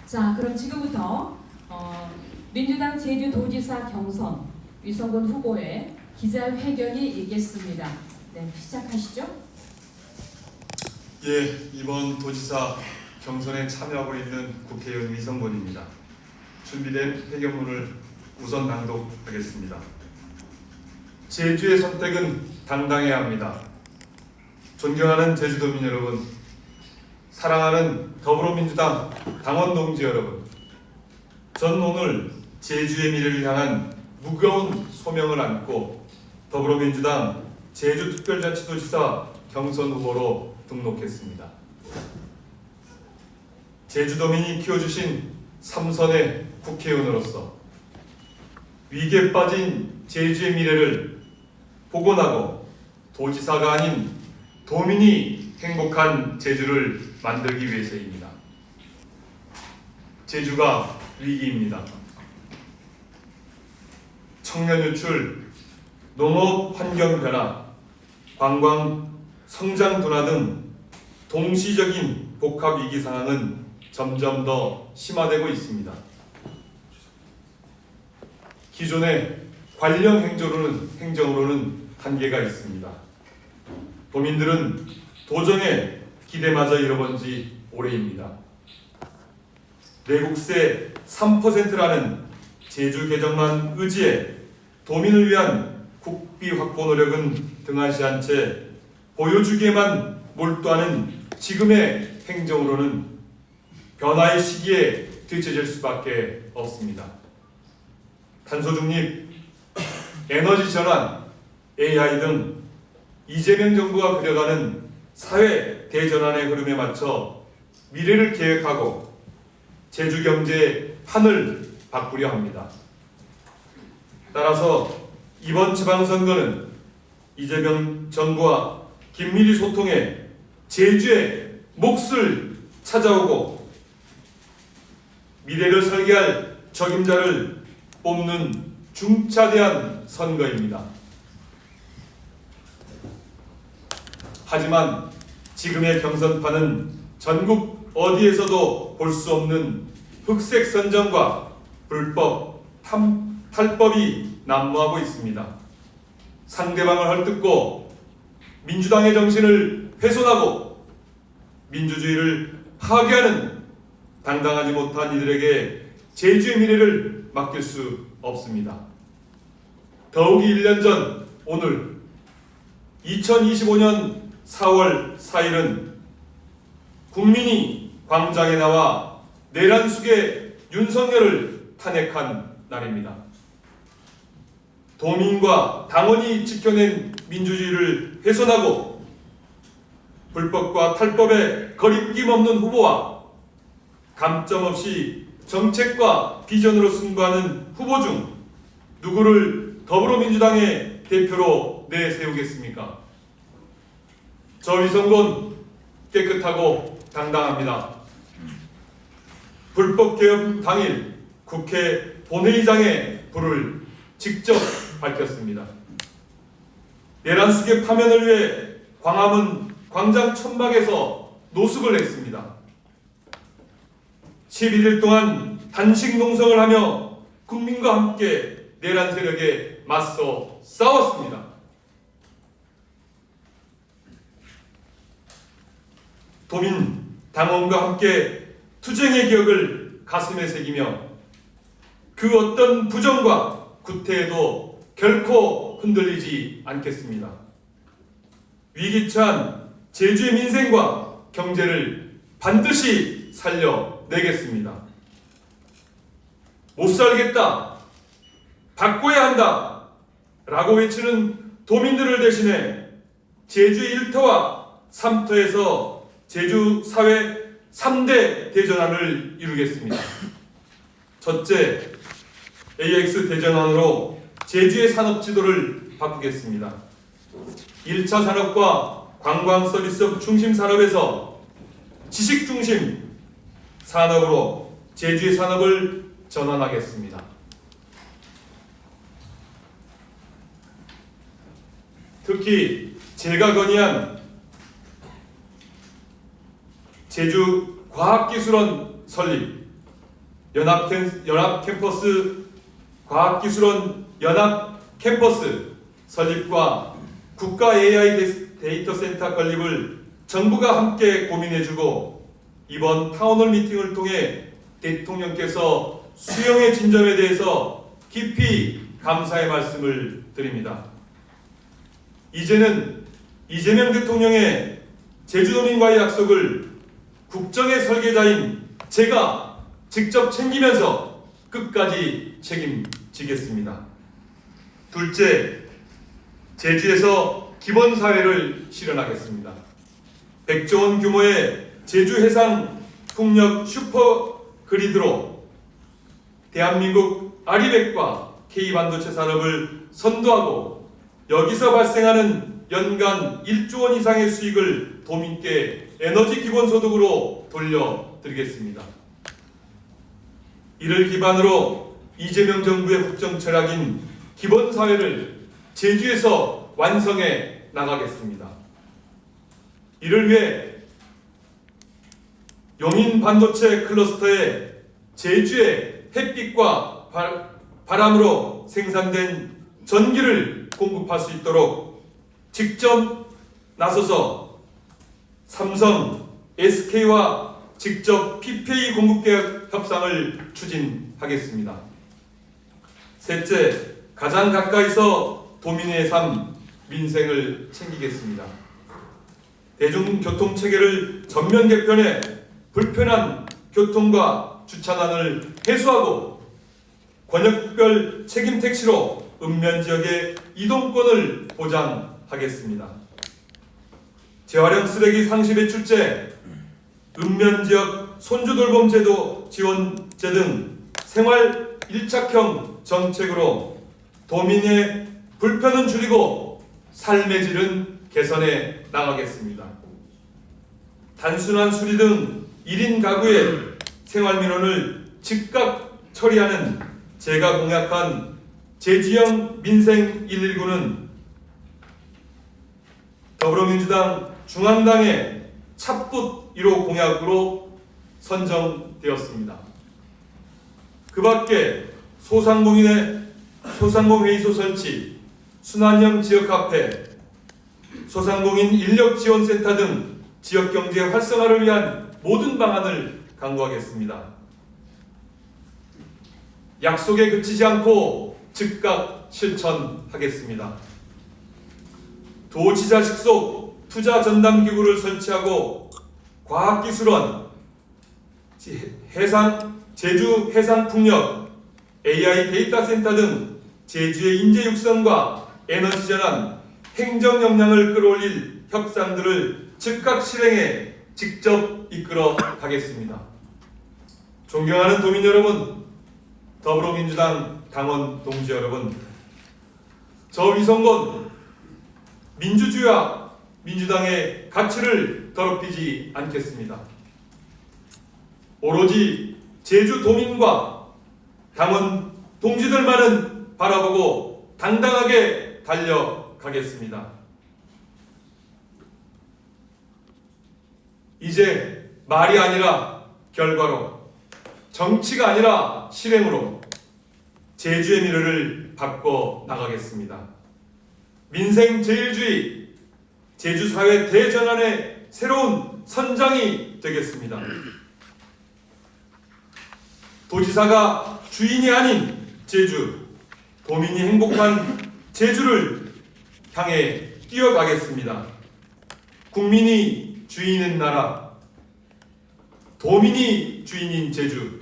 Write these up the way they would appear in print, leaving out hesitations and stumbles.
자, 그럼 지금부터 민주당 제주도지사 경선 위성군 후보의 기자회견이 있겠습니다. 네, 시작하시죠. 예, 이번 도지사 경선에 참여하고 있는 국회의원 위성군입니다. 준비된 회견문을 우선 낭독하겠습니다. 제주의 선택은 당당해야 합니다. 존경하는 제주도민 여러분, 사랑하는 더불어민주당 당원 동지 여러분, 전 오늘 제주의 미래를 향한 무거운 소명을 안고 더불어민주당 제주특별자치도지사 경선 후보로 등록했습니다. 제주도민이 키워주신 삼선의 국회의원으로서 위기에 빠진 제주의 미래를 복원하고 도지사가 아닌 도민이 행복한 제주를 만들기 위해서입니다. 제주가 위기입니다. 청년 유출, 농업 환경 변화, 관광 성장 둔화 등 동시적인 복합 위기 상황은 점점 더 심화되고 있습니다. 기존의 관령 행정으로는 한계가 있습니다. 도민들은 도정의 기대마저 잃어본 지 오래입니다. 내국세 3%라는 제주 개정만 의지에 도민을 위한 국비 확보 노력은 등한시한 채 보여주기에만 몰두하는 지금의 행정으로는 변화의 시기에 뒤처질 수밖에 없습니다. 탄소 중립, 에너지 전환, AI 등 이재명 정부가 그려가는 사회 대전환의 흐름에 맞춰 미래를 계획하고 제주 경제의 판을 바꾸려 합니다. 따라서 이번 지방선거는 이재명 정부와 긴밀히 소통해 제주의 몫을 찾아오고 미래를 설계할 적임자를 뽑는 중차대한 선거입니다. 하지만 지금의 경선판은 전국 어디에서도 볼 수 없는 흑색 선정과 불법 탈법이 난무하고 있습니다. 상대방을 헐뜯고 민주당의 정신을 훼손하고 민주주의를 파괴하는 당당하지 못한 이들에게 제주의 미래를 맡길 수 없습니다. 더욱이 1년 전 오늘 2025년 4월 4일은 국민이 광장에 나와 내란 속의 윤석열을 탄핵한 날입니다. 도민과 당원이 지켜낸 민주주의를 훼손하고 불법과 탈법에 거리낌 없는 후보와 감점 없이 정책과 비전으로 승부하는 후보 중 누구를 더불어민주당의 대표로 내세우겠습니까? 저 위성군 깨끗하고 당당합니다. 불법개혁 당일 국회 본회의장에 불을 직접 밝혔습니다. 내란 속의 파면을 위해 광화문 광장 천막에서 노숙을 했습니다. 11일 동안 단식 농성을 하며 국민과 함께 내란 세력에 맞서 싸웠습니다. 도민, 당원과 함께 투쟁의 기억을 가슴에 새기며 그 어떤 부정과 구태에도 결코 흔들리지 않겠습니다. 위기처한 제주의 민생과 경제를 반드시 살려내겠습니다. 못 살겠다, 바꿔야 한다 라고 외치는 도민들을 대신해 제주의 1터와 3터에서 제주 사회 3대 대전환을 이루겠습니다. 첫째, AX 대전환으로 제주의 산업 지도를 바꾸겠습니다. 1차 산업과 관광 서비스 중심 산업에서 지식 중심 산업으로 제주의 산업을 전환하겠습니다. 특히 제가 건의한 제주 과학기술원 설립, 연합캠퍼스 과학기술원 연합캠퍼스 설립과 국가 AI 데이터센터 건립을 정부가 함께 고민해주고 이번 타운홀 미팅을 통해 대통령께서 수용의 진전에 대해서 깊이 감사의 말씀을 드립니다. 이제는 이재명 대통령의 제주도민과의 약속을 국정의 설계자인 제가 직접 챙기면서 끝까지 책임지겠습니다. 둘째, 제주에서 기본사회를 실현하겠습니다. 100조 원 규모의 제주 해상 풍력 슈퍼그리드로 대한민국 아리백과 K반도체 산업을 선도하고 여기서 발생하는 연간 1조 원 이상의 수익을 도민께 에너지 기본소득으로 돌려드리겠습니다. 이를 기반으로 이재명 정부의 국정 철학인 기본사회를 제주에서 완성해 나가겠습니다. 이를 위해 용인 반도체 클러스터에 제주의 햇빛과 바람으로 생산된 전기를 공급할 수 있도록 직접 나서서 삼성, SK와 직접 PPA 공급 계약 협상을 추진하겠습니다. 셋째, 가장 가까이서 도민의 삶, 민생을 챙기겠습니다. 대중교통 체계를 전면 개편해 불편한 교통과 주차난을 해소하고 권역별 책임 택시로 읍면 지역의 이동권을 보장하겠습니다. 재활용 쓰레기 상시 배출제, 읍면 지역 손주돌봄 제도 지원제 등 생활 일착형 정책으로 도민의 불편은 줄이고 삶의 질은 개선해 나가겠습니다. 단순한 수리 등 1인 가구의 생활민원을 즉각 처리하는 제가 공약한 제주형 민생 119는 더불어민주당 중앙당의 찻붓 1호 공약으로 선정되었습니다. 그 밖에 소상공회의소 설치, 순환형 지역카페, 소상공인 인력지원센터 등 지역경제 활성화를 위한 모든 방안을 강구하겠습니다. 약속에 그치지 않고 즉각 실천하겠습니다. 도지자식 속 투자 전담기구를 설치하고 과학기술원, 제주 해상풍력, AI 데이터센터 등 제주의 인재 육성과 에너지 전환, 행정 역량을 끌어올릴 협상들을 즉각 실행해 직접 이끌어 가겠습니다. 존경하는 도민 여러분, 더불어민주당 당원 동지 여러분, 저 위성건 민주주의와 민주당의 가치를 더럽히지 않겠습니다. 오로지 제주 도민과 당원 동지들만은 바라보고 당당하게 달려가겠습니다. 이제 말이 아니라 결과로, 정치가 아니라 실행으로 제주의 미래를 바꿔 나가겠습니다. 민생 제일주의, 제주 사회 대전환의 새로운 선장이 되겠습니다. 도지사가 주인이 아닌 제주, 도민이 행복한 제주를 향해 뛰어가겠습니다. 국민이 주인인 나라, 도민이 주인인 제주,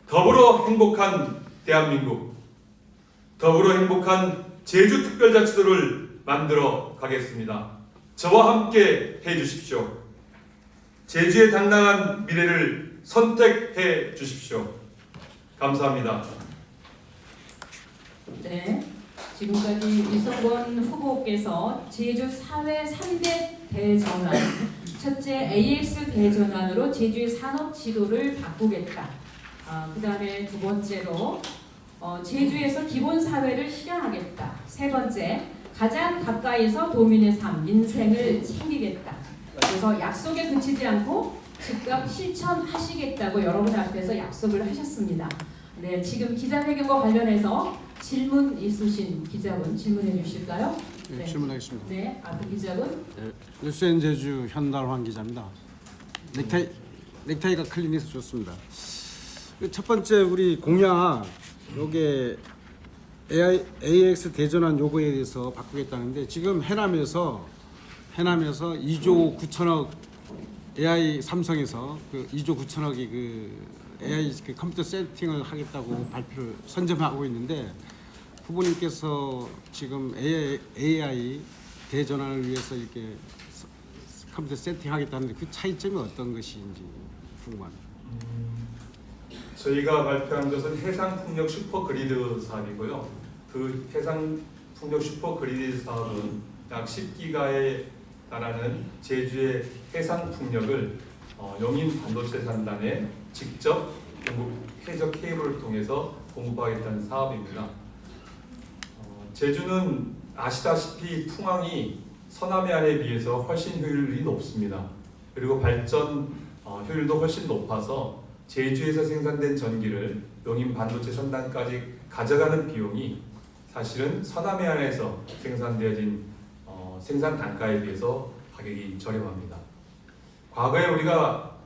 더불어 행복한 대한민국, 더불어 행복한 제주특별자치도를 만들어 가겠습니다. 저와 함께 해주십시오. 제주의 당당한 미래를 선택해 주십시오. 감사합니다. 네, 지금까지 이성건 후보께서 제주 사회 3대 대전환, 첫째 AX 대전환으로 제주의 산업 지도를 바꾸겠다. 그 다음에 두 번째로 제주에서 기본 사회를 실현하겠다. 세 번째, 가장 가까이서 도민의 삶, 민생을 챙기겠다. 그래서 약속에 그치지 않고 즉각 실천하시겠다고 여러분 앞에서 약속을 하셨습니다. 네, 지금 기자회견과 관련해서 질문 있으신 기자분 질문해 주실까요? 네, 질문하겠습니다. 네, 앞에 기자분. 네, 뉴스엔 제주 현달환 기자입니다. 넥타이가 클린해서 좋습니다. 첫 번째 우리 공약 요게 AX 대전환 요거에 대해서 바꾸겠다는데 지금 해남에서 2조 9천억 AI 삼성에서 그 2조 9천억이 그 AI 그 컴퓨터 세팅을 하겠다고 발표를 선점하고 있는데 후보님께서 지금 AI 대전환을 위해서 이렇게 컴퓨터 세팅하겠다는데 그 차이점이 어떤 것인지 궁금합니다. 저희가 발표한 것은 해상풍력 슈퍼그리드 사업이고요. 그 해상풍력 슈퍼그리드 사업은 약 10기가에 달하는 제주의 해상풍력을 용인 반도체 산단에 직접 해적 케이블을 통해서 공급하겠다는 사업입니다. 제주는 아시다시피 풍황이 서남해안에 비해서 훨씬 효율이 높습니다. 그리고 발전 효율도 훨씬 높아서 제주에서 생산된 전기를 용인 반도체 산단까지 가져가는 비용이 사실은 서남해안에서 생산되어진 생산 단가에 비해서 가격이 저렴합니다. 과거에 우리가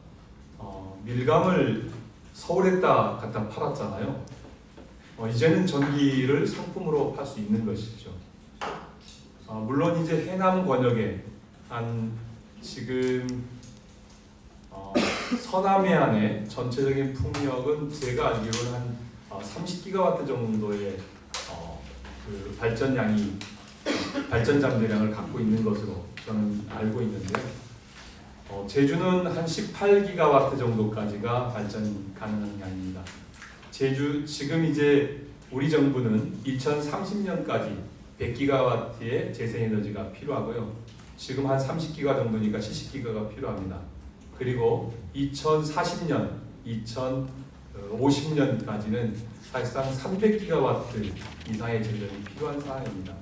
밀감을 서울에다 갖다 팔았잖아요. 이제는 전기를 상품으로 팔 수 있는 것이죠. 물론 이제 해남 권역에 한 지금 서남해안의 전체적인 풍력은 제가 알기로는 한 30기가와트 정도의 그 발전 잠대량을 갖고 있는 것으로 저는 알고 있는데 제주는 한 18기가와트 정도까지가 발전 가능한 양입니다. 제주 지금 이제 우리 정부는 2030년까지 100기가와트의 재생에너지가 필요하고요. 지금 한 30기가 정도니까 70기가가 필요합니다. 그리고 2040년, 2050년까지는 사실상 300기가와트 이상의 전력이 필요한 상황입니다.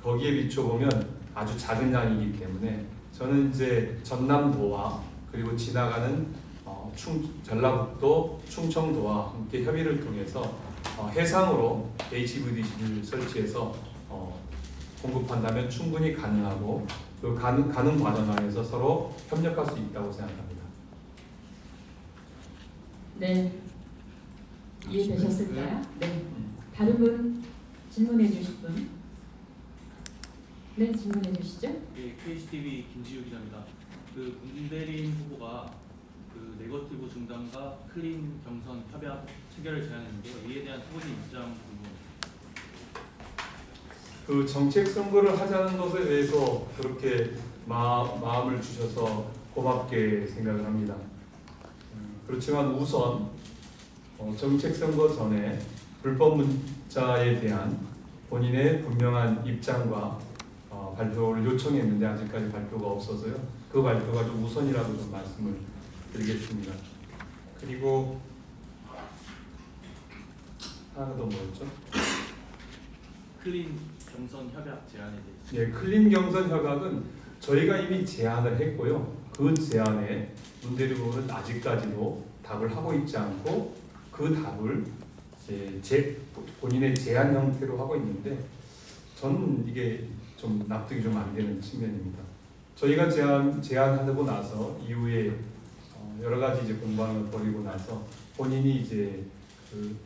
거기에 비춰보면 아주 작은 양이기 때문에 저는 이제 전남도와 그리고 지나가는 전라북도, 충청도와 함께 협의를 통해서 해상으로 HVDC를 설치해서 공급한다면 충분히 가능하고 그 가능 과정 안에서 서로 협력할 수 있다고 생각합니다. 네, 이해되셨을까요? 네. 다른 분 질문해 주실 분? 네, 질문해 주시죠. 네, KCTV 김지우 기자입니다. 그 문대림 후보가 그 네거티브 중단과 클린 경선 협약 체결을 제안했는데요. 이에 대한 후보님 입장 궁금합니다. 그 정책 선거를 하자는 것에 대해서 그렇게 마음을 주셔서 고맙게 생각을 합니다. 그렇지만 우선 정책 선거 전에 불법 문자에 대한 본인의 분명한 입장과 발표를 요청했는데 아직까지 발표가 없어서요. 그 발표가 좀 우선이라고 좀 말씀을 드리겠습니다. 그리고 하나 더 뭐였죠? 클린 경선 협약 제안에 대해서. 네, 클린 경선 협약은 저희가 이미 제안을 했고요. 그 제안에 문대리 후보는 아직까지도 답을 하고 있지 않고 그 답을 이제 본인의 제안 형태로 하고 있는데 저는 이게 좀 납득이 좀 안 되는 측면입니다. 저희가 제안하고 나서 이후에 여러 가지 이제 공방을 벌이고 나서 본인이 이제 그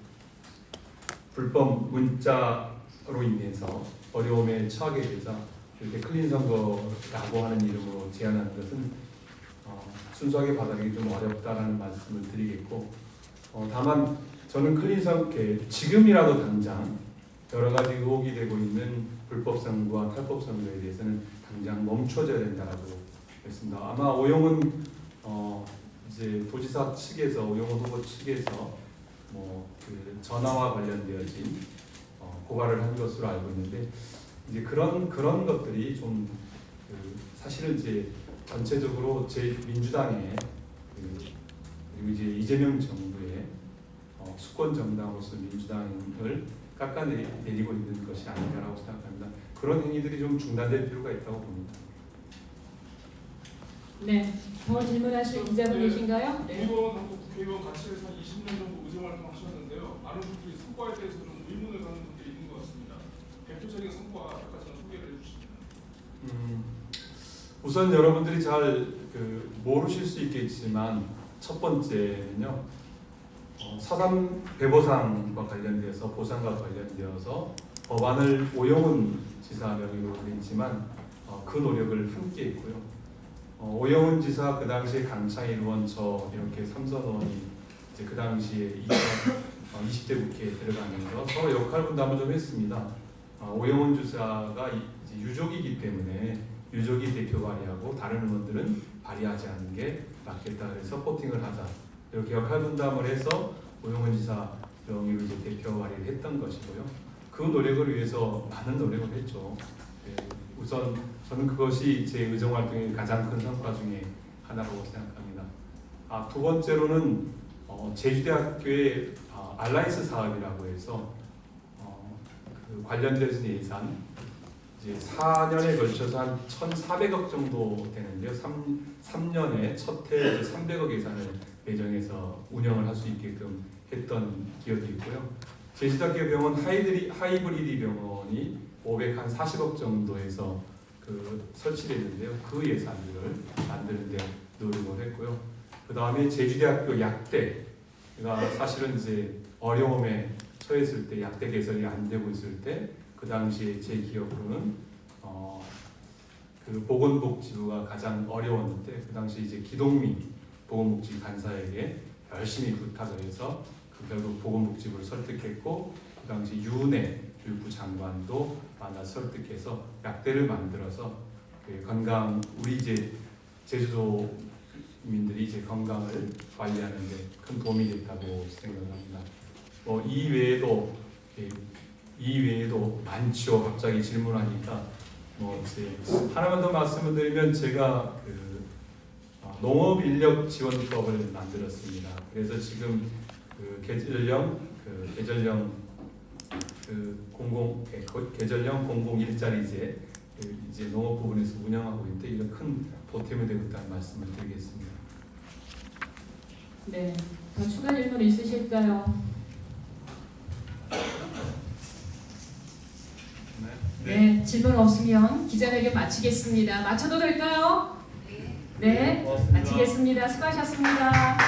불법 문자로 인해서 어려움에 처하게 되자 이렇게 클린 선거라고 하는 이름으로 제안하는 것은 순수하게 받아들이기 좀 어렵다라는 말씀을 드리겠고 다만 저는 클린 선거 지금이라도 당장 여러 가지 의혹이 되고 있는 불법 선거와 탈법 선거에 대해서는 당장 멈춰져야 된다라고 했습니다. 아마 오영훈 이제 도지사 측에서 오영훈 후보 측에서 그 전화와 관련되어진 고발을 한 것으로 알고 있는데 이제 그런 것들이 좀 사실은 이제 전체적으로 제 민주당의 그리고 이제 이재명 정부의 수권 정당으로서 민주당을 깎아내리고 있는 것이 아닌가라고 생각합니다. 그런 행위들이 좀 중단될 필요가 있다고 봅니다. 네, 더 질문하실 기자분 계신가요? 네. 의원하고 국회의원 같이 해서 20년 정도 의정활동 하셨는데요. 많은 분들이 성과에 대해서 좀 의문을 갖는 분들이 있는 것 같습니다. 대표적인 성과 몇 가지만 소개를 해주시면. 우선 여러분들이 잘 모르실 수 있겠지만 첫 번째는요. 사삼 배보상과 관련돼서 보상과 관련되어서 법안을 오영훈 지사 명의로 냈지만 그 노력을 함께 했고요. 오영훈 지사 그 당시에 강창일 의원 저 이렇게 삼선 의원이 이제 그 당시에 20대 국회에 들어가면서 서로 역할 분담을 좀 했습니다. 오영훈 지사가 이제 유족이기 때문에 유족이 대표 발의하고 다른 의원들은 발의하지 않는 게 맞겠다. 그래서 서포팅을 하자. 이렇게 역할 분담을 해서 오영훈 지사 명의로 이제 대표 발의를 했던 것이고요. 그 노력을 위해서 많은 노력을 했죠. 우선 저는 그것이 제 의정 활동의 가장 큰 성과 중에 하나라고 생각합니다. 두 번째로는 제주대학교의 알라이스 사업이라고 해서 그 관련된 예산 이제 4년에 걸쳐서 한 1,400억 정도 되는데요. 3년에 첫 해 300억 예산을 배정해서 운영을 할 수 있게끔 했던 기억이 있고요. 제주대학교 병원 하이브리드 병원이 540억 정도에서 설치됐는데요. 그 예산을 만드는 데 노력을 했고요. 그 다음에 제주대학교 약대가 사실은 이제 어려움에 처했을 때 약대 개설이 안 되고 있을 때 그 당시에 제 기억으로는 그 보건복지부가 가장 어려웠는데 그 당시 이제 기동민 보건복지 간사에게 열심히 부탁을 해서 결국 보건복지부를 설득했고 그 당시 윤해 교육부 장관도 만나 설득해서 약대를 만들어서 건강 우리 이제 제주도민들이 이제 건강을 관리하는데 큰 도움이 됐다고 생각합니다. 이 외에도 많죠. 갑자기 질문하니까 이제 하나만 더 말씀을 드리면 제가 농업인력 지원법을 만들었습니다. 그래서 지금 계절형 공공 일자리제 이제 농업 부분에서 운영하고 있는데 이런 큰 보탬이 되고 있다는 말씀을 드리겠습니다. 네, 더 추가 질문 있으실까요? 네, 질문 없으면 기자회견 마치겠습니다. 마쳐도 될까요? 네, 고맙습니다. 마치겠습니다. 수고하셨습니다.